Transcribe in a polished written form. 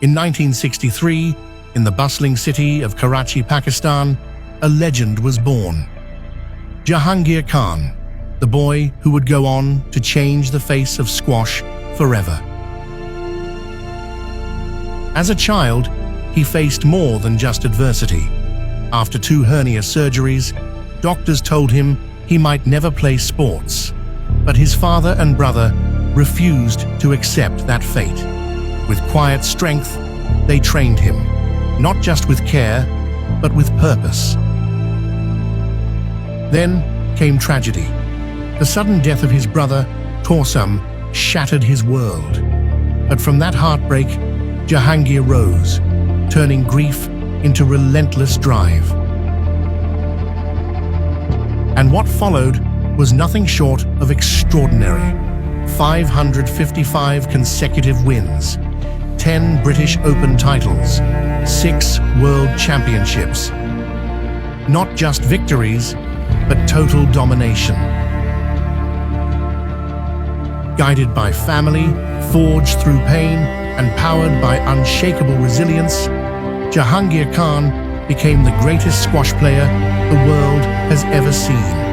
In 1963, in the bustling city of Karachi, Pakistan, a legend was born. Jahangir Khan, the boy who would go on to change the face of squash forever. As a child, he faced more than just adversity. After 2 hernia surgeries, doctors told him he might never play sports. But his father and brother refused to accept that fate. With quiet strength, they trained him, not just with care, but with purpose. Then came tragedy. The sudden death of his brother, Torsam, shattered his world. But from that heartbreak, Jahangir rose, turning grief into relentless drive. And what followed was nothing short of extraordinary. 555 consecutive wins, 10 British Open titles, 6 World Championships. Not just victories, but total domination. Guided by family, forged through pain, and powered by unshakable resilience, Jahangir Khan became the greatest squash player the world has ever seen.